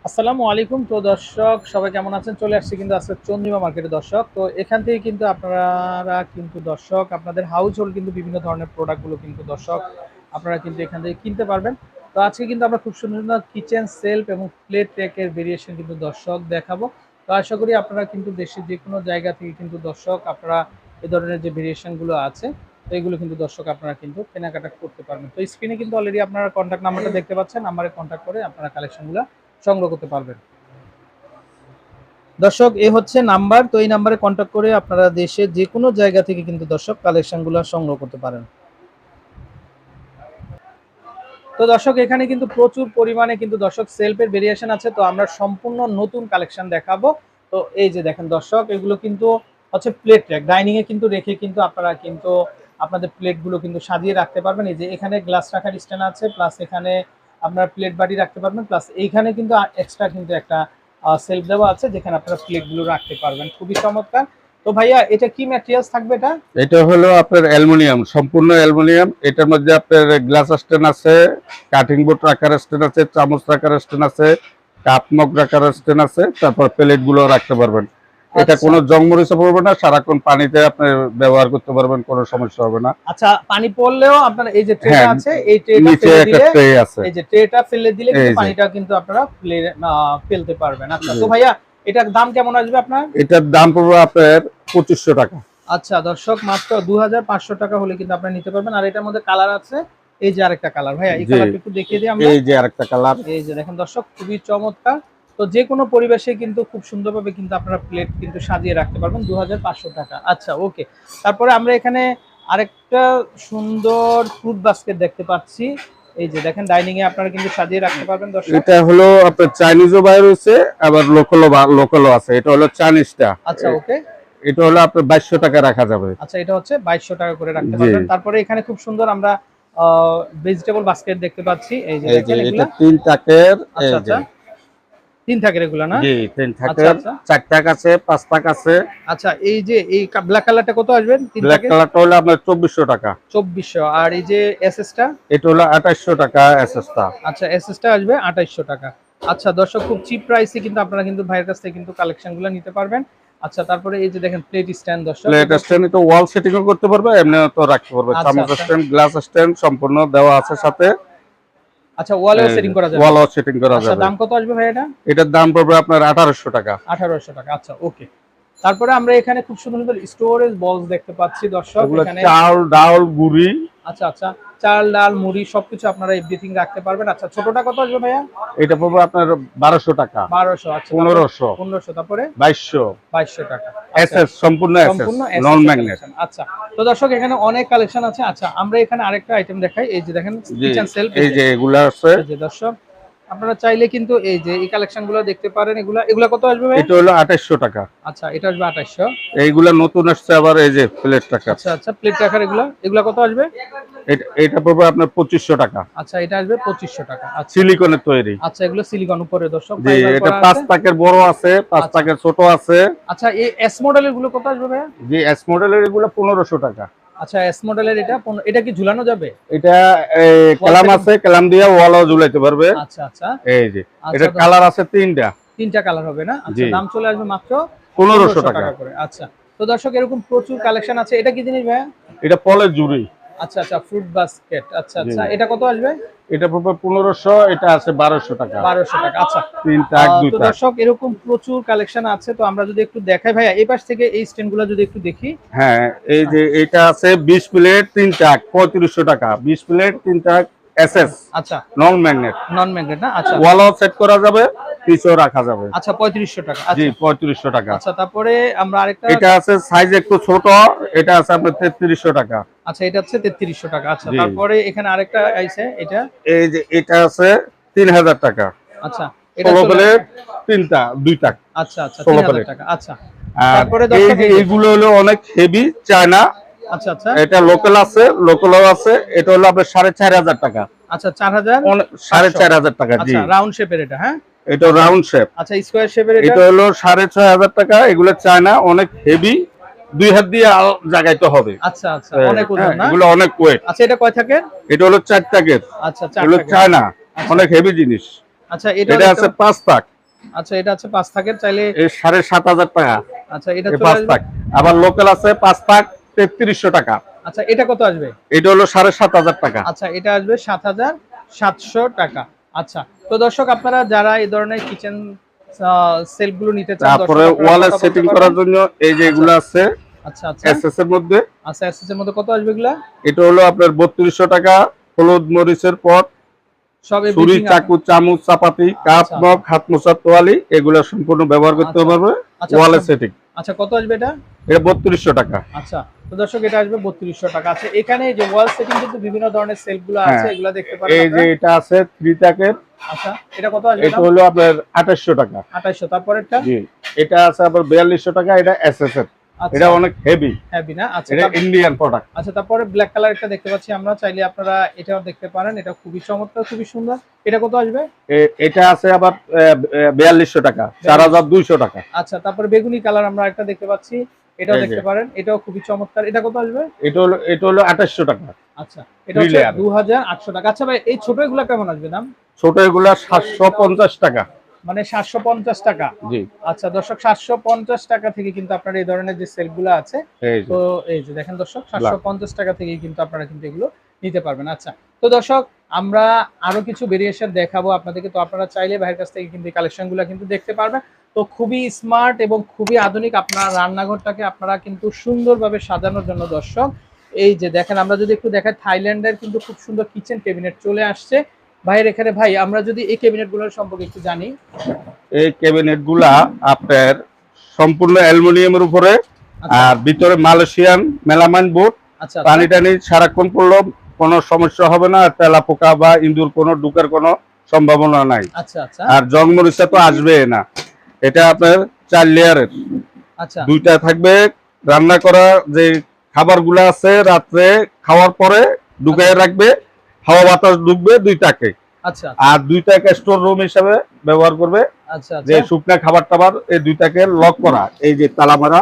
আসসালামু আলাইকুম। তো দর্শক সবাই কেমন আছেন? চলে আসছি কিন্তু আজকে চন্দ্রিমা মার্কেটে দর্শক। তো এখান থেকে কিন্তু আপনারা কিন্তু দর্শক আপনাদের হাউস হোল্ড কিন্তু বিভিন্ন ধরনের প্রোডাক্ট গুলো কিন্তু দর্শক আপনারা কিন্তু এখান থেকে কিনতে পারবেন। তো আজকে কিন্তু আমরা খুব সুন্দর সুন্দর কিচেন সেলফ এবং প্লেট র্যাকের ভেরিয়েশন কিন্তু দর্শক দেখাবো। তো আশা করি আপনারা কিন্তু দেশের যে কোনো জায়গা থেকে কিন্তু দর্শক আপনারা এ ধরনের যে ভেরিয়েশন গুলো আছে তো এগুলো কিন্তু দর্শক আপনারা কিন্তু কেনাকাটা করতে পারবেন। তো স্ক্রিনে কিন্তু অলরেডি আপনারা কন্ট্যাক্ট নাম্বারটা দেখতে পাচ্ছেন। নাম্বারে কন্ট্যাক্ট করে আপনারা কালেকশনগুলো সংগ্রহ করতে পারবেন। দর্শক এ হচ্ছে নাম্বার। তো এই নাম্বারে কন্ট্যাক্ট করে আপনারা দেশের যে কোনো জায়গা থেকে কিন্তু দর্শক কালেকশনগুলো সংগ্রহ করতে পারেন। তো দর্শক এখানে কিন্তু প্রচুর পরিমাণে কিন্তু দর্শক সেলফের ভেরিয়েশন আছে। তো আমরা সম্পূর্ণ নতুন কালেকশন দেখাবো। তো এই যে দেখেন দর্শক এগুলো কিন্তু হচ্ছে প্লেট র্যাক। ডাইনিং এ কিন্তু রেখে কিন্তু আপনারা কিন্তু আপনাদের প্লেটগুলো কিন্তু সাজিয়ে রাখতে পারবেন। এই যে এখানে গ্লাস রাখার স্ট্যান্ড আছে, প্লাস এখানে আপনারা প্লেট বাটি রাখতে পারবেন, প্লাস এইখানে কিন্তু এক্সট্রা কিন্তু একটা সেলফ দেওয়া আছে যেখানে আপনারা প্লেটগুলো রাখতে পারবেন। খুবই চমৎকার। তো ভাইয়া এটা কি ম্যাটেরিয়ালস থাকবে এটা? এটা হলো আপনার অ্যালুমিনিয়াম, সম্পূর্ণ অ্যালুমিনিয়াম। এটার মধ্যে আপনার গ্লাস স্ট্যান্ড আছে, কাটিং বোর্ড রাখার স্ট্যান্ড আছে, চামচ রাখার স্ট্যান্ড আছে, কাপ মগ রাখার স্ট্যান্ড আছে, তারপর প্লেট গুলো রাখতে পারবেন। এটা আচ্ছা কোনো জং মরিচা পড়বে না, সারাক্ষণ পানিতে আপনি ব্যবহার করতে পারবেন, কোনো সমস্যা হবে না। আচ্ছা, পানি পড়লেও আপনার এই যে ট্রেটা হ্যাঁ, আছে এই ট্রেটা নিচে ফেলে একটা দিলে ট্রে আছে। এই যে ট্রেটা ফেলে দিলে কিন্তু এই যে পানিটা কিন্তু আপনারা ফেলতে পারবেন। আচ্ছা, জি। তো ভাইয়া এটার দাম কেমন আসবে আপনার? এটার দাম পড়বে আপনার 2500 টাকা। আচ্ছা দর্শক, মাত্র 2500 টাকা হলে কিন্তু আপনারা নিতে পারবেন। আর এটার মধ্যে কালার আছে, এই যে আরেকটা কালার। ভাইয়া এই জি, কালারটা একটু দেখিয়ে দিই আমরা। এই যে আরেকটা কালার। এই যে দেখেন দর্শক, খুবই চমৎকার। তো যে কোনো পরিবেশে কিন্তু খুব সুন্দরভাবে কিন্তু আপনারা প্লেট কিন্তু সাজিয়ে রাখতে পারবেন 2500 টাকা। আচ্ছা, ওকে। তারপরে আমরা এখানে আরেকটা সুন্দর ফ্রুট বাস্কেট দেখতে পাচ্ছি। এই যে দেখেন ডাইনিং এ আপনারা কিন্তু সাজিয়ে রাখতে পারবেন দর্শক। এটা হলো আপনার চাইনিজও বাইর হয়েছে, আবার লোকালও আছে। এটা হলো চাইনিজটা। আচ্ছা, ওকে। এটা হলো আপনার 2200 টাকা রাখা যাবে। আচ্ছা, এটা হচ্ছে 2200 টাকা করে রাখতে জি, পারবেন। তারপরে এখানে খুব সুন্দর আমরা ভেজিটেবল বাস্কেট দেখতে পাচ্ছি। এই যে এই যে দেখেন এটা এগুলা। 3 টাকের। আচ্ছা, এই যে আচ্ছা। 3 থাকের এগুলা না? জি, 3 আচ্ছা, টাকের, আচ্ছা। 4 টাক আছে, 5 টাক আছে। আচ্ছা, এই যে এই ব্ল্যাক কালারটা কত আসবে 3 ব্ল্যাক থাকের? কালারটা হলো আপনার 2400 টাকা। 2400। আর এই যে এসএসটা? এটা হলো 2800 টাকা এসএসটা। আচ্ছা, এসএসটা আসবে 2800 টাকা। আচ্ছা দর্শক, খুব চিপ প্রাইসে কিন্তু আপনারা কিন্তু ভাইয়ের কাছ থেকে কিন্তু কালেকশনগুলো নিতে পারবেন। আচ্ছা, তারপরে এই যে দেখেন প্লেট স্ট্যান্ড দর্শক প্লেট এটা। স্ট্যান্ড তো ওয়াল সেটিংও করতে পারবে, এমনিও তো রাখতে পারবে। আচ্ছা, চামচ আচ্ছা। স্ট্যান্ড, গ্লাস স্ট্যান্ড সম্পূর্ণ দেওয়া আছে সাথে। আচ্ছা, ওয়ালেও সেটিং করা যাবে। ওয়ালও সেটিং করা আচ্ছা, যাবে। দাম কত আসবে ভাই এটা? এটার দাম পড়বে আপনার 1800 টাকা। 1800 টাকা। আচ্ছা, ওকে। তারপরে আমরা এখানে খুব সুন্দর সুন্দর স্টোরেজ বক্স দেখতে পাচ্ছি দর্শক এগুলো এখানে। চাল, ডাল, গুড়ি। আচ্ছা, আচ্ছা। চাল, ডাল, মুড়ি সবকিছু আপনারা এভরিথিং রাখতে পারবেন। আচ্ছা, ছোটটা কত আসবে ভাইয়া? এটা পড়বে আপনার 1200 টাকা। 1200। আচ্ছা, তারপরে 1500, 1500, তারপরে 2200। 2200 টাকা। আচ্ছা, এসএস, সম্পূর্ণ এসএস, সম্পূর্ণ নন এসএস এর ম্যাগনেট। কালেকশন। আচ্ছা, তো দর্শক এখানে অনেক কালেকশন আছে। আচ্ছা, আমরা এখানে আরেকটা আইটেম দেখাই। এই যে দেখেন জি, কিচেন সেলফ। এই যে এগুলা আছে। এই যে দর্শক আপনারা চাইলে কিন্তু এই যে এই কালেকশন গুলো দেখতে পারেন। এগুলা এগুলা কত আসবে ভাই? এটা হলো 2800 টাকা। আচ্ছা, এটা আসবে 2800। এইগুলা নতুন আসছে আবার, এই যে প্লেট টাকা। আচ্ছা, আচ্ছা। প্লেট রাখার এগুলা এগুলা কত আসবে? এটা পড়বে আপনার 2500 টাকা। আচ্ছা, এটা আসবে 2500 টাকা। আচ্ছা, সিলিকনের তৈরি। আচ্ছা। এগুলো সিলিকন উপরে দর্শক জি, ফাইবার এটা করা 5 আছে। টাকের বড় আছে, 5 আচ্ছা, টাকের ছোট আছে। আচ্ছা। এই এস মডেলের গুলো কত আসবে ভাইয়া? জি, এস মডেলের এগুলো 1500 টাকা। আচ্ছা, এস মডেলের এটা কি ঝুলানো যাবে? এটা ওয়াল কালাম সেটিং। আছে, কালাম দিয়ে ওয়ালও ঝুলাইতে পারবে। আচ্ছা, আচ্ছা। এই যে আচ্ছা, এটা কালার আছে 3টা। 3টা কালার হবে না? আচ্ছা, জি, দাম চলে আসবে মাত্র 1500 1500 টাকা। টাকা করে। আচ্ছা, তো দর্শক এরকম প্রচুর কালেকশন আছে। এটা কি জিনিস ভাইয়া? এটা পলের জুড়ি। আচ্ছা, আচ্ছা। Fruit basket. আচ্ছা, জি, আচ্ছা। এটা কত আসবে? এটা পড়বে 1500, এটা আছে 1200 টাকা। 1200 টাকা। আচ্ছা। 3 টাক, 2 তো টাক। দর্শক এরকম প্রচুর কালেকশন আছে। তো আমরা যদি একটু দেখাই ভাইয়া, এই পাশ থেকে এই স্ট্যান্ড গুলো যদি একটু দেখি। হ্যাঁ, এই যে এটা আছে 20 প্লেট 3 টাক, 3500 টাকা। 20 প্লেট 3 টাক এসএস, আচ্ছা, নন ম্যাগনেট। নন ম্যাগনেট না? আচ্ছা, ওয়ালও সেট করা যাবে, পিছও রাখা যাবে। আচ্ছা। 3500 টাকা। জি, আচ্ছা, 3500 টাকা। আচ্ছা। তারপরে আমরা আরেকটা। এটা আছে সাইজ একটু ছোট, এটা আছে আপনার 3300 টাকা। আচ্ছা, এটা হচ্ছে 3300 টাকা। আচ্ছা, জি, তারপরে এখানে আরেকটা আইছে এটা। এই যে এটা আছে 3000 টাকা। আচ্ছা, এটা 16 চলে। প্লেট 3টা, 2 টাক। আচ্ছা, আচ্ছা। 16 3000 প্লেট। টাকা। আচ্ছা, আর তারপরে এই দর্শক যে এই যে। এইগুলো হলো অনেক হেভি চায়না। আচ্ছা, আচ্ছা। এটা লোকাল আছে, লোকালও আছে। এটা হলো আপনার 4500 টাকা। আচ্ছা, 4000। 4500 টাকা। জি, আচ্ছা, রাউন্ড শেপের এটা, হ্যাঁ? এটা রাউন্ড শেপ। আচ্ছা, স্কয়ার শেপের এটা। এটা হলো 6500 টাকা। এগুলো চায়না, অনেক হেভি, 2 হাত দিয়ে জাগাইতে হবে। আচ্ছা, আচ্ছা। অনেক ওজন না? এগুলো অনেক ওয়েট। আচ্ছা, এটা কয় থাকের? এটা হলো 4 টাকের। আচ্ছা, 4 এগুলো থাকের। চায়না, আচ্ছা, অনেক হেভি জিনিস। আচ্ছা। এটা এটা আছে 5 টাক। আচ্ছা এটা আছে 5 থাকের, চাইলে এই 7,500 টাকা। আচ্ছা এটা এই চলে 5 আসবে। থাক। আবার লোকাল আছে 5 থাক 3300 টাকা। আচ্ছা এটা কত আসবে? এটা হলো 7,500 টাকা। আচ্ছা এটা আসবে 7,700 টাকা। আচ্ছা তো দর্শক আপনারা যারা এই ধরনের কিচেন সেলফ গুলো নিতে চান, দর্শক তারপরে আপনারা ওয়ালে কথা বলতে সেটিং পারবেন। করার জন্য এই যে আচ্ছা এগুলো আছে আচ্ছা আচ্ছা এসএস এর মধ্যে। আচ্ছা এসএস এর মধ্যে কত আসবে এগুলা? এটা হলো আপনার 3200 টাকা। হলুদ মরিচের পট, সব ছুরি, এভরিথিং আছে। চাকু, চামচ, চাপাতি, কাপ, আচ্ছা মগ, হাত মোছার তোয়ালি এগুলো সম্পূর্ণ ব্যবহার করতে আচ্ছা পারবে। আচ্ছা ওয়ালে আচ্ছা সেটিং আচ্ছা কত আসবে এটা? এটা 3200 টাকা। আচ্ছা তো দর্শক এটা আসবে 3200 টাকা। আচ্ছা এখানে যে ওয়াল সেটিং কিন্তু বিভিন্ন ধরনের সেলফ গুলো আছে, হ্যাঁ, এগুলা দেখতে পারেন এই যে আপনারা। এটা আছে 3 টাকের। আচ্ছা এটা কত আসবে এটা দাম? হলো আপনার 2800 টাকা। 2800। তারপরেরটা? জি, এটা আছে আবার 4200 টাকা। এটা এসএস এর। আচ্ছা এটা অনেক হেভি। হেভি না? আচ্ছা এটা ইন্ডিয়ান প্রোডাক্ট। আচ্ছা তারপরে ব্ল্যাক কালার একটা দেখতে পাচ্ছি আমরা, চাইলে আপনারা এটাও দেখতে পারেন, এটা খুবই চমৎকার, খুবই সুন্দর। এটা কত আসবে? এটা আছে আবার 4200 টাকা, 4200 টাকা। আচ্ছা তারপরে বেগুনি কালার আমরা একটা দেখতে পাচ্ছি, এটাও এই যে দেখতে পারেন, এটাও খুবই চমৎকার। এটা কত আসবে? এটা হলো 2800 টাকা। আচ্ছা এটা হচ্ছে রিলেয়ার 2800 টাকা। আচ্ছা ভাই এই ছোট এগুলা কেমন আসবে দাম? ছোট এগুলা 750 টাকা। মানে 750 টাকা। জি, আচ্ছা দর্শক 750 টাকা থেকে কিন্তু আপনার এই ধরনের যে সেলগুলো আছে, এই যে তো এই যে দেখেন দর্শক 750 টাকা থেকে কিন্তু আপনারা কিন্তু এগুলো নিতে পারবেন। আচ্ছা তো দর্শক আমরা আরো কিছু ভেরিয়েশন দেখাবো আপনাদেরকে, তো আপনারা চাইলে ভাইয়ের কাছ থেকে কিন্তু এই কালেকশনগুলো কিন্তু দেখতে পারবেন। তো খুবই স্মার্ট এবং খুবই আধুনিক আপনার রান্নাঘরটাকে আপনারা কিন্তু সুন্দরভাবে সাজানোর জন্য দর্শক এই যে দেখেন, আমরা যদি একটু দেখাই, থাইল্যান্ডের কিন্তু খুব সুন্দর কিচেন ক্যাবিনেট চলে আসছে ভাইয়ের এখানে। ভাই আমরা যদি এই ক্যাবিনেটগুলোর সম্পর্কে একটু জানি। এই ক্যাবিনেট গুলা আপনার সম্পূর্ণ অ্যালুমিনিয়ামের উপরে, আচ্ছা আর ভিতরে মালয়েশিয়ান মেলামাইন বোর্ড। আচ্ছা পানি টানি সারাক্ষণ পড়লেও কোনো সমস্যা হবে না। তেলা পোকা বা ইঁদুর কোনো ঢুকার কোনো সম্ভাবনা নাই। আচ্ছা আচ্ছা আর জং মরিচা তো আসবে না। এটা আপনার 4 লেয়ারের। আচ্ছা দুইটা থাকবে। রান্না করা যে খাবারগুলো আছে রাত্রে খাওয়ার পরে ঢুকায় রাখবে, হাওয়া বাতাস ঢুকবে দুইটাকে। আচ্ছা আর দুইটাকে স্টোর রুম হিসাবে ব্যবহার করবে। আচ্ছা যে আচ্ছা শুকনা খাবার টাবার এই দুইটাকে লক করা, এই যে তালা মারা,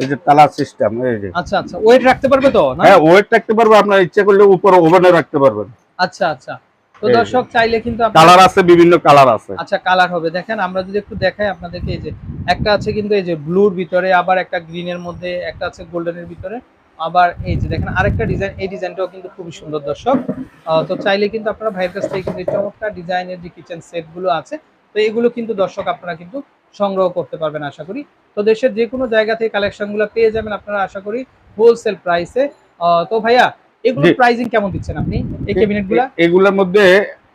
এই যে তালা সিস্টেম, এই যে। আচ্ছা আচ্ছা ওয়েট রাখতে পারবে তো না? হ্যাঁ, ওয়েট রাখতে পারবে, আপনার ইচ্ছা করলে উপরে ওভেনে রাখতে পারবেন। আচ্ছা আচ্ছা তো এই যে। দর্শক চাইলে কিন্তু কালার আছে, বিভিন্ন কালার আছে। আচ্ছা কালার হবে, দেখেন আমরা যদি একটু দেখাই আপনাদেরকে, এই যে একটা আছে কিন্তু এই যে ব্লুর ভিতরে, আবার একটা গ্রিনের মধ্যে, একটা আছে গোল্ডেনের ভিতরে, আবার এই যে দেখেন আরেকটা ডিজাইন, এই ডিজাইনটাও কিন্তু খুবই সুন্দর দর্শক। তো চাইলে কিন্তু আপনারা ভাইয়ের কাছ থেকে কিন্তু এই চমৎকার ডিজাইনের যে কিচেন সেট গুলো আছে, তো এগুলো কিন্তু দর্শক আপনারা কিন্তু সংগ্রহ করতে পারবেন আশা করি। তো দেশের যে কোনো জায়গা থেকে কালেকশন গুলো পেয়ে যাবেন আপনারা আশা করি হোলসেল প্রাইসে। তো ভাইয়া এগুলোর প্রাইসিং কেমন দিচ্ছেন আপনি এই ক্যাবিনেট গুলা? এগুলোর মধ্যে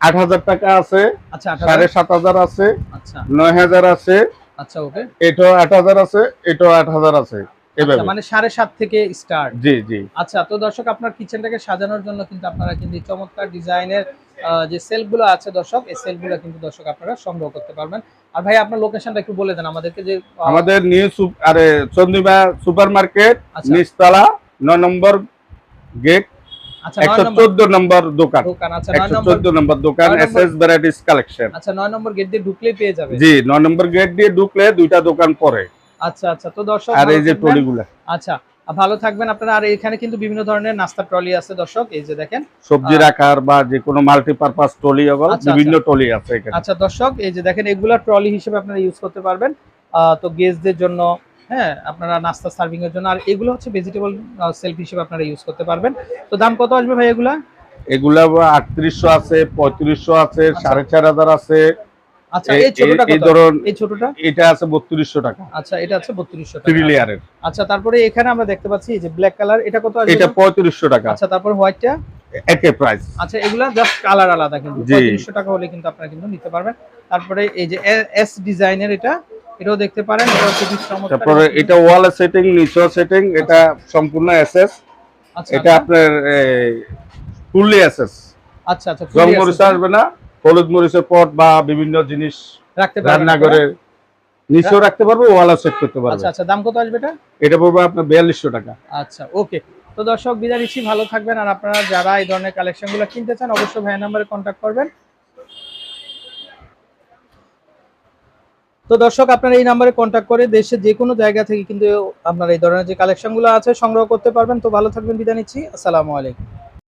8,000 টাকা আছে, আচ্ছা 7,500 আছে, আচ্ছা 9,000 আছে, আচ্ছা ওকে। এটাও 8,000 আছে, এটাও 8,000 আছে, আচ্ছা এভাবে। মানে 7.5 থেকে স্টার্ট। জি জি। আচ্ছা তো দর্শক আপনার কিচেনটাকে সাজানোর জন্য কিন্তু আপনারা কিন্তু এই চমৎকার ডিজাইনের যে সেলফগুলো আছে দর্শক, এই সেলফগুলো কিন্তু দর্শক আপনারা সংগ্রহ করতে পারবেন। আর ভাই আপনার লোকেশনটা একটু বলে দেন আমাদেরকে, যে আমাদের নিউ চন্দ্রিমা সুপার মার্কেট, আচ্ছা নিচতলা 9 নম্বর গেট, আচ্ছা 9 নম্বর 114 নম্বর দোকান। দোকান। আচ্ছা 9 নম্বর 114 নম্বর দোকান, 9 নম্বর এসএস ভ্যারাইটিস কালেকশন। আচ্ছা 9 নম্বর গেট দিয়ে ঢুকলেই পেয়ে যাবে। জি, 9 নম্বর গেট দিয়ে ঢুকলে দুইটা দোকান পরে। আচ্ছা আচ্ছা তো দর্শক আর ভালো এই যে থাকবেন। ট্রলিগুলা, আচ্ছা ভালো থাকবেন আপনারা। আর এখানে কিন্তু বিভিন্ন ধরনের নাস্তা ট্রলি আছে দর্শক, এই যে দেখেন সবজি রাখার বা যে কোনো মাল্টিপারপাস ট্রলি, আচ্ছা, বিভিন্ন ট্রলি আছে এখানে। আচ্ছা দর্শক এই যে দেখেন এগুলা ট্রলি হিসেবে আপনারা ইউজ করতে পারবেন। তো গেস্টদের জন্য, হ্যাঁ আপনারা নাস্তা সার্ভিং এর জন্য। আর এগুলো হচ্ছে ভেজিটেবল সেলফ হিসেবে আপনারা ইউজ করতে পারবেন। তো দাম কত আসবে ভাই এগুলা? এগুলা 3800 আছে, 3500 আছে, আচ্ছা 4,500 আছে। আচ্ছা এই ছোটটা এই কত? ধরুন এই ছোটটা এটা আছে 3200 টাকা, আচ্ছা এটা আছে 3200 টাকা। 3 লেয়ারের। আচ্ছা তারপরে এখানে আমরা দেখতে পাচ্ছি এই যে ব্ল্যাক কালার, এটা কত আসবে? এটা 3500 টাকা, আচ্ছা তারপর হোয়াইটটা? একই প্রাইস। আচ্ছা এগুলা জাস্ট কালার আলাদা, কিন্তু জি। 3500 টাকা হলে কিন্তু আপনারা কিন্তু নিতে পারবেন। তারপরে এই যে এস ডিজাইনের এটাও দেখতে পারেন, এটা হচ্ছে খুব চমৎকার। তারপরে এটা ওয়াল সেটিং, নিচে সেটিং, এটা সম্পূর্ণ এসএস। আচ্ছা এটা আপনার ফুললি এসএস। আচ্ছা আচ্ছা রং মরিচ আসবে না। হলুদ মরিচের পট বা বিভিন্ন জিনিস রাখতে পারবেন রান্না করে নিচেও রাখতে পারবো, ওয়ালও সেট করতে আচ্ছা পারবো। আচ্ছা দাম কত আসবে এটা? এটা পড়বে আপনার 4200 টাকা। আচ্ছা ওকে। তো দর্শক বিদায় নিচ্ছি, ভালো থাকবেন। আর আপনারা যারা এই ধরনের কালেকশনগুলো কিনতে চান অবশ্যই ভাইয়ের নাম্বারে কন্ট্যাক্ট করবেন। তো দর্শক আপনারা এই নাম্বারে কন্ট্যাক্ট করে দেশের যে কোনো জায়গা থেকে কিন্তু আপনারা এই ধরনের যে কালেকশনগুলো আছে সংগ্রহ করতে পারবেন। তো ভালো থাকবেন, বিদায় নিচ্ছি, আসসালামু আলাইকুম।